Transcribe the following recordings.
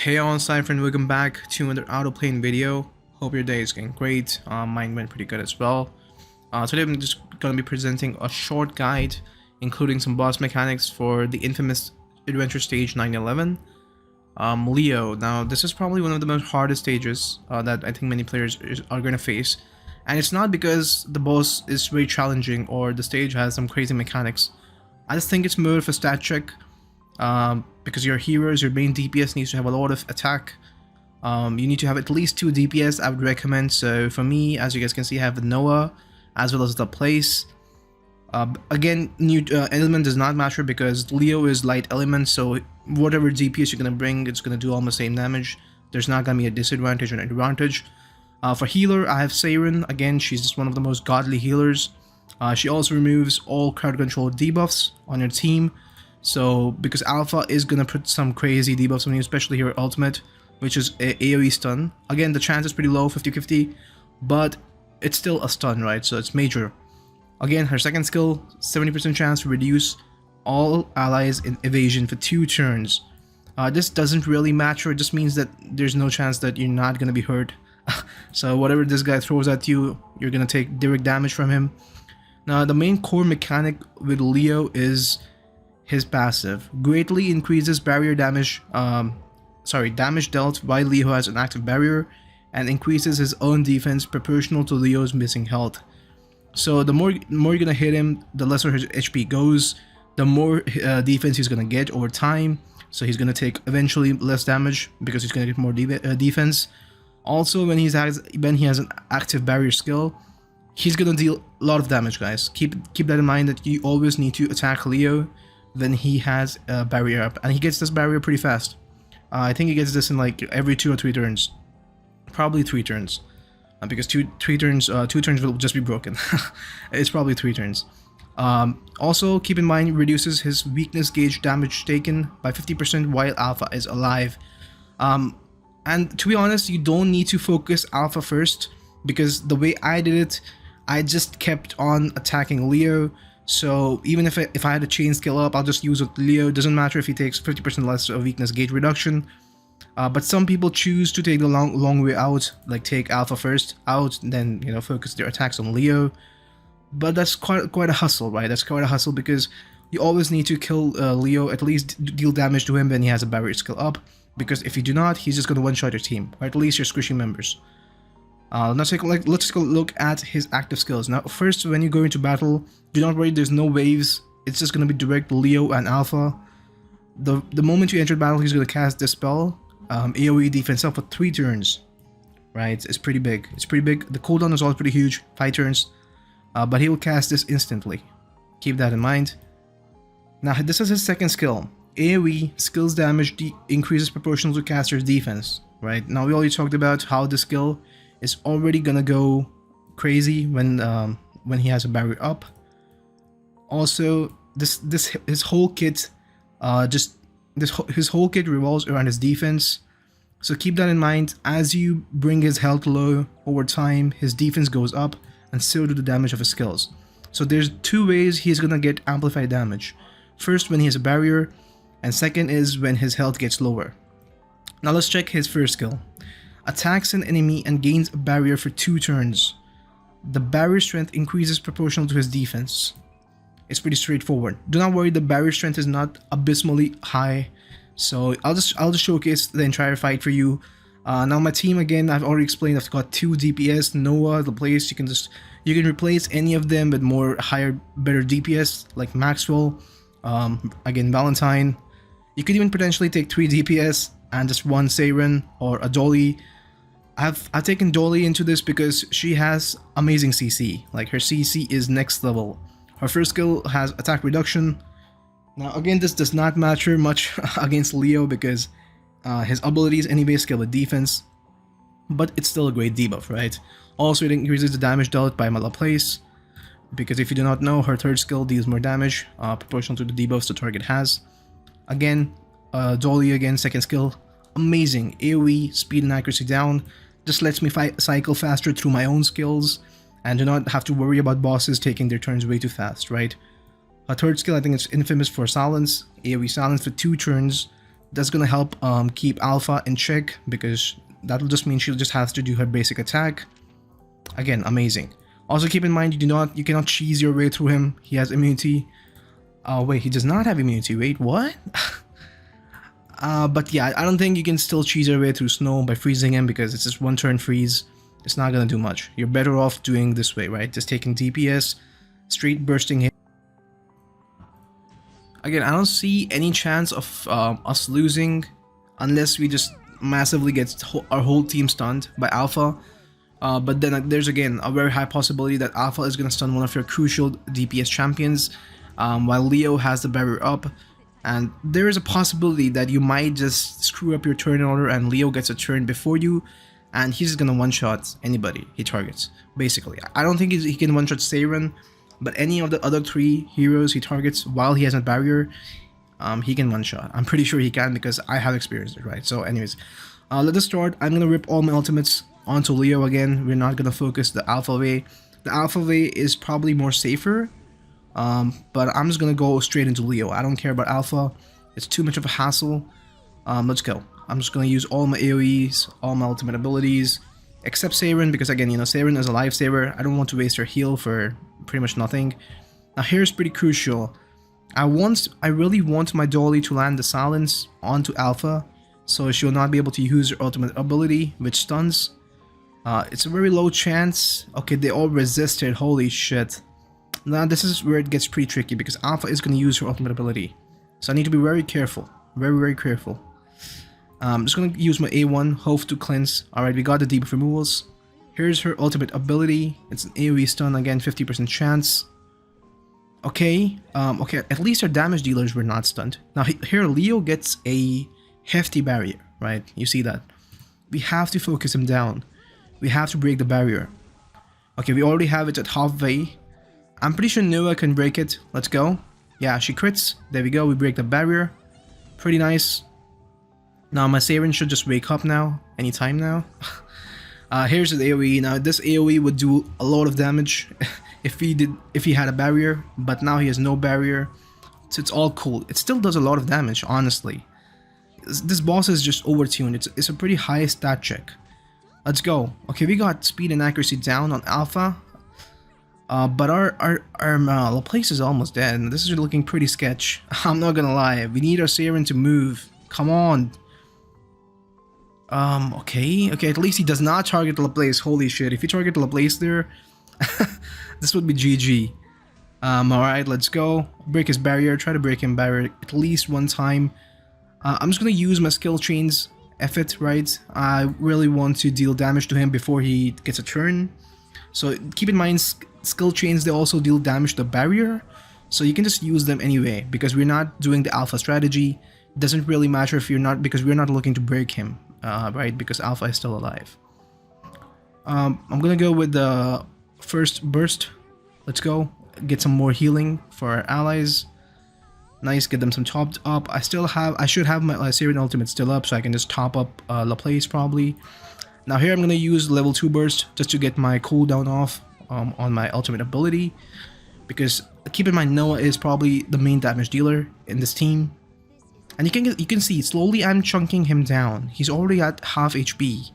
Hey on Cypher and welcome back to another Outerplane video. Hope your day is going great. Mine went pretty good as well. Today I'm just going to be presenting a short guide including some boss mechanics for the infamous adventure stage 911. Leo. Now this is probably one of the most hardest stages that I think many players are going to face. And it's not because the boss is very challenging or the stage has some crazy mechanics. I just think it's more of a stat check. Because your heroes, your main DPS needs to have a lot of attack. You need to have at least 2 DPS, I would recommend. So for me, as you guys can see, I have Noah as well as the place. Again, new element does not matter because Leo is light element, so whatever DPS you're gonna bring, it's gonna do almost the same damage. There's not gonna be a disadvantage or an advantage. For healer, I have Siren. Again, she's just one of the most godly healers. She also removes all crowd control debuffs on your team. So, because Alpha is gonna put some crazy debuffs on you, especially her ultimate, which is a AoE stun. Again, the chance is pretty low, 50-50, but it's still a stun, right? So it's major. Again, her second skill, 70% chance to reduce all allies in evasion for 2 turns. This doesn't really matter, it just means that there's no chance that you're not gonna be hurt. So whatever this guy throws at you, you're gonna take direct damage from him. Now, the main core mechanic with Leo is his passive. Greatly increases barrier damage, damage dealt while Leo has an active barrier, and increases his own defense proportional to Leo's missing health. So the more you're gonna hit him, the lesser his HP goes, the more defense he's gonna get over time. So he's gonna take eventually less damage because he's gonna get more defense. Also, when he has an active barrier skill, he's gonna deal a lot of damage, guys. Keep that in mind that you always need to attack Leo when he has a barrier up, and he gets this barrier pretty fast. I think he gets this in like every 2 or 3 turns, probably 3 turns, because 2 turns will just be broken. It's probably 3 turns. Also, keep in mind, reduces his weakness gauge damage taken by 50% while Alpha is alive. And to be honest, you don't need to focus Alpha first, because the way I did it, I just kept on attacking Leo. So even if I had a chain skill up, I'll just use with Leo. Doesn't matter if he takes 50% less of weakness gauge reduction. But some people choose to take the long way out, like take Alpha first out, then focus their attacks on Leo. But that's quite a hustle, right? That's quite a hustle because you always need to kill Leo, at least deal damage to him when he has a barrier skill up. Because if you do not, he's just gonna one-shot your team, or at least your squishy members. Let's take a look at his active skills. Now, first, when you go into battle, do not worry, there's no waves. It's just going to be direct Leo and Alpha. The moment you enter battle, he's going to cast this spell, AoE defense up for 3 turns. Right, it's pretty big. It's pretty big. The cooldown is also pretty huge, 5 turns. But he will cast this instantly. Keep that in mind. Now, this is his second skill. AoE skills damage increases proportional to caster's defense. Right, now we already talked about how the skill is already gonna go crazy when he has a barrier up. Also, his whole kit his whole kit revolves around his defense. So keep that in mind. As you bring his health low over time, his defense goes up, and so do the damage of his skills. So there's 2 ways he's gonna get amplified damage. First, when he has a barrier, and second is when his health gets lower. Now let's check his first skill. Attacks an enemy and gains a barrier for 2 turns. The barrier strength increases proportional to his defense. It's pretty straightforward. Do not worry, the barrier strength is not abysmally high. So I'll just showcase the entire fight for you. Now my team, again, I've already explained, I've got 2 DPS, Noah, the place. You can replace any of them with better DPS like Maxwell, again Valentine. You could even potentially take 3 DPS and just 1 Siren or a Dolly. I've taken Dolly into this because she has amazing CC. Like, her CC is next level. Her first skill has attack reduction. Now again, this does not matter much against Leo because his ability is any base skill with defense, but it's still a great debuff, right? Also, it increases the damage dealt by Mala Place, because if you do not know, her third skill deals more damage proportional to the debuffs the target has. Again, Dolly, again, second skill, amazing AoE, speed and accuracy down. Just lets me cycle faster through my own skills and do not have to worry about bosses taking their turns way too fast, right? A third skill, I think it's infamous for silence, AoE silence for 2 turns. That's gonna help keep Alpha in check, because that'll just mean she'll just have to do her basic attack. Again, amazing. Also keep in mind, you cannot cheese your way through him. He has immunity. Wait, he does not have immunity. Wait, what? But yeah, I don't think you can still cheese your way through Snow by freezing him, because it's just one turn freeze. It's not gonna do much. You're better off doing this way, right? Just taking DPS, straight bursting him. Again, I don't see any chance of us losing unless we just massively get our whole team stunned by Alpha. But then there's again a very high possibility that Alpha is gonna stun one of your crucial DPS champions, while Leo has the barrier up. And there is a possibility that you might just screw up your turn order and Leo gets a turn before you, and he's gonna one-shot anybody he targets, basically. I don't think he can one-shot Siren, but any of the other 3 heroes he targets while he has a barrier, he can one-shot. I'm pretty sure he can, because I have experienced it, right? So anyways, let us start. I'm gonna rip all my ultimates onto Leo again. We're not gonna focus the Alpha way. The Alpha way is probably more safer, but I'm just gonna go straight into Leo. I don't care about Alpha. It's too much of a hassle. Let's go. I'm just gonna use all my AoEs, all my ultimate abilities, except Siren, because again, you know, Siren is a lifesaver. I don't want to waste her heal for pretty much nothing. Now here's pretty crucial. I really want my Dolly to land the silence onto Alpha, so she'll not be able to use her ultimate ability, which stuns. It's a very low chance. Okay, they all resisted. Holy shit. Now this is where it gets pretty tricky, because Alpha is going to use her ultimate ability. So I need to be very careful. Very careful. I'm just going to use my A1, Hope to cleanse. Alright, we got the debuff removals. Here's her ultimate ability. It's an AoE stun, again, 50% chance. Okay, okay, at least our damage dealers were not stunned. Now here Leo gets a hefty barrier, right? You see that? We have to focus him down. We have to break the barrier. Okay, we already have it at halfway. I'm pretty sure Noah can break it. Let's go. Yeah, she crits. There we go, we break the barrier. Pretty nice. Now my Siren should just wake up now, anytime now. Here's the AoE. Now this AoE would do a lot of damage if he had a barrier, but now he has no barrier, so it's all cool. It still does a lot of damage, honestly. This boss is just overtuned. It's a pretty high stat check. Let's go. Okay, we got speed and accuracy down on Alpha, but our Laplace is almost dead, and this is looking pretty sketch. I'm not gonna lie. We need our Siren to move. Come on. Okay, at least he does not target Laplace. Holy shit, if he targeted Laplace there, this would be GG. Alright, let's go. Break his barrier, try to break him barrier at least one time. I'm just gonna use my skill chains, F it, right? I really want to deal damage to him before he gets a turn. So keep in mind, skill chains, they also deal damage to the barrier. So you can just use them anyway, because we're not doing the Alpha strategy. It doesn't really matter if you're not, because we're not looking to break him. Right, because Alpha is still alive. I'm gonna go with the first burst. Let's go get some more healing for our allies. Nice, get them some topped up. I should have my Siren ultimate still up, so I can just top up Laplace probably. Now here I'm gonna use level 2 burst just to get my cooldown off on my ultimate ability, because keep in mind Noah is probably the main damage dealer in this team. And you can see, slowly I'm chunking him down. He's already at half HP.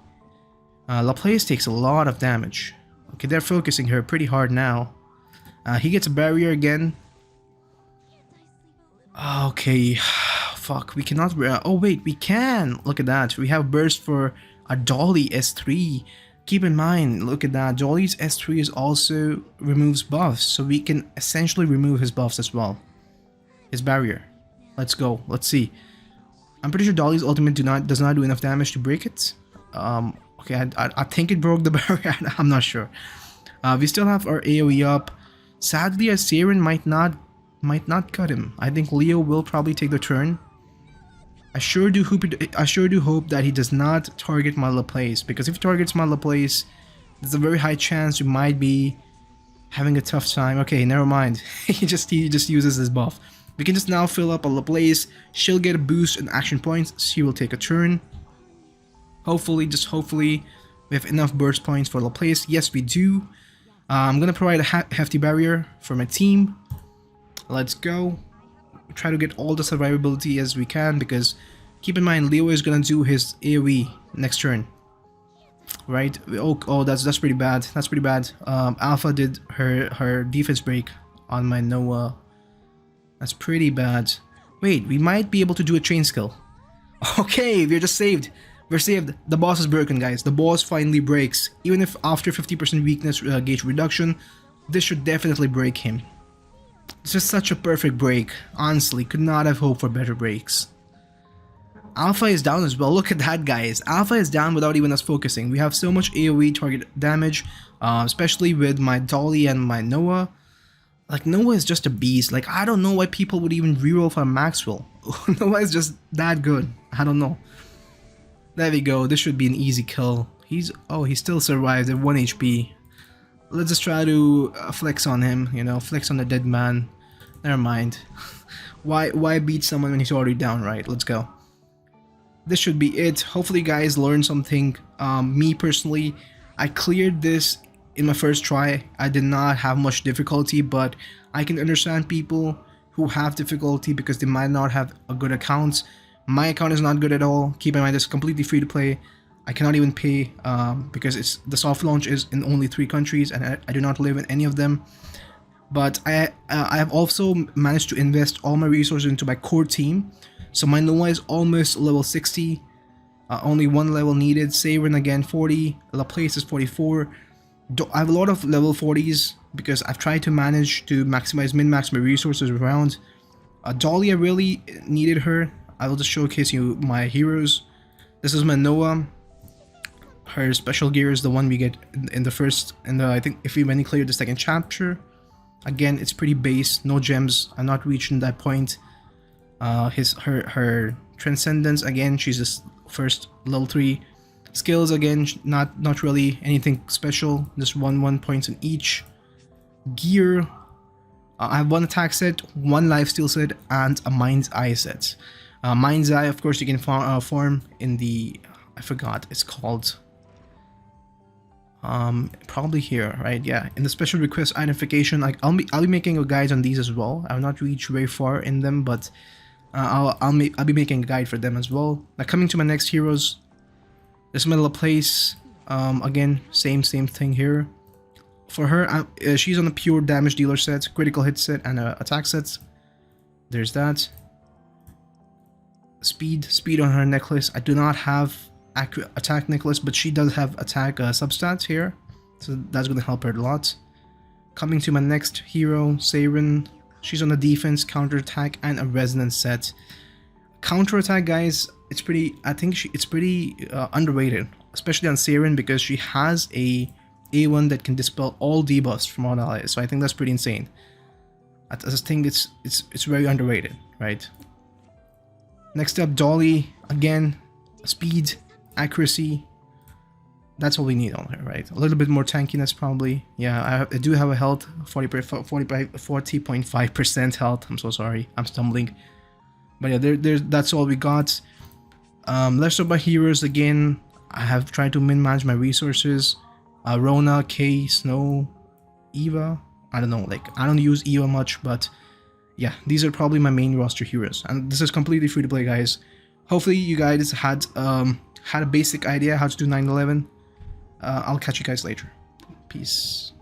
Laplace takes a lot of damage. Okay, they're focusing her pretty hard now. He gets a barrier again. Okay, fuck, we cannot... oh wait, we can! Look at that, we have burst for a Dolly S3. Keep in mind, look at that, Dolly's S3 is also removes buffs, so we can essentially remove his buffs as well. His barrier. Let's go. Let's see. I'm pretty sure Dolly's ultimate does not do enough damage to break it. Okay, I think it broke the barrier. I'm not sure. We still have our AoE up. Sadly, our Siren might not cut him. I think Leo will probably take the turn. I sure do hope that he does not target my Laplace, because if he targets my Laplace, there's a very high chance you might be having a tough time. Okay, never mind. he just uses his buff. We can just now fill up a Laplace. She'll get a boost in action points. She will take a turn. Hopefully, just hopefully, we have enough burst points for Laplace. Yes, we do. I'm gonna provide a hefty barrier for my team. Let's go. Try to get all the survivability as we can, because Keep in mind, Leo is gonna do his AoE next turn, right? Oh, that's pretty bad. That's pretty bad. Alpha did her defense break on my Noah. That's pretty bad. Wait, we might be able to do a chain skill. Okay, we're just saved. We're saved. The boss is broken, guys. The boss finally breaks. Even if after 50% weakness gauge reduction, this should definitely break him. This is such a perfect break. Honestly, could not have hoped for better breaks. Alpha is down as well. Look at that, guys. Alpha is down without even us focusing. We have so much AoE target damage, especially with my Dolly and my Noah. Like, Noah is just a beast. Like, I don't know why people would even reroll for Maxwell. Noah is just that good. I don't know. There we go. This should be an easy kill. He still survives at 1 HP. Let's just try to flex on him, you know, flex on the dead man. Never mind. Why beat someone when he's already down, right? Let's go. This should be it. Hopefully you guys learned something. Me personally, I cleared this in my first try. I did not have much difficulty, but I can understand people who have difficulty because they might not have a good account. My account is not good at all. Keep in mind, it's completely free to play. I cannot even pay because the soft launch is in only 3 countries and I do not live in any of them. But I have also managed to invest all my resources into my core team. So my Noah is almost level 60, only 1 level needed. Saverin again 40, Laplace is 44. I have a lot of level 40s because I've tried to manage to maximize min-max my resources around. Dolly, I really needed her. I will just showcase you my heroes. This is my Noah. Her special gear is the one we get in the first, I think if we when he cleared the second chapter. Again, it's pretty base, no gems. I'm not reaching that point. Her transcendence, again, she's just first level 3. Skills, again, not really anything special, just 1 points in each. Gear, I have 1 attack set, 1 lifesteal set, and a Mind's Eye set. Mind's Eye, of course, you can farm in the, I forgot, it's called, probably here, right? Yeah, in the special request identification. Like I'll be making a guide on these as well. I've not reached very far in them, but I'll be making a guide for them as well. Now coming to my next heroes, this middle place, again same thing here. For her, she's on a pure damage dealer set, critical hit set, and attack sets. There's that. Speed on her necklace. I do not have accurate attack necklace, but she does have attack substats here, so that's going to help her a lot. Coming to my next hero, Sarin. She's on a defense, counter attack, and a resonance set. Counter attack, guys, it's pretty. I think it's pretty underrated, especially on Sarin because she has a A1 that can dispel all debuffs from all allies. So I think that's pretty insane. I just think it's very underrated, right? Next up, Dolly. Again, speed, accuracy. That's all we need on her, right? A little bit more tankiness probably. Yeah, I do have a health, 40.5% health. I'm so sorry, I'm stumbling. But yeah, that's all we got. Let's talk about heroes again. I have tried to min-manage my resources. Rona, Kay, Snow, Eva. I don't know, like I don't use Eva much, but yeah, these are probably my main roster heroes. And this is completely free to play, guys. Hopefully you guys had a basic idea how to do 9/11. I'll catch you guys later. Peace.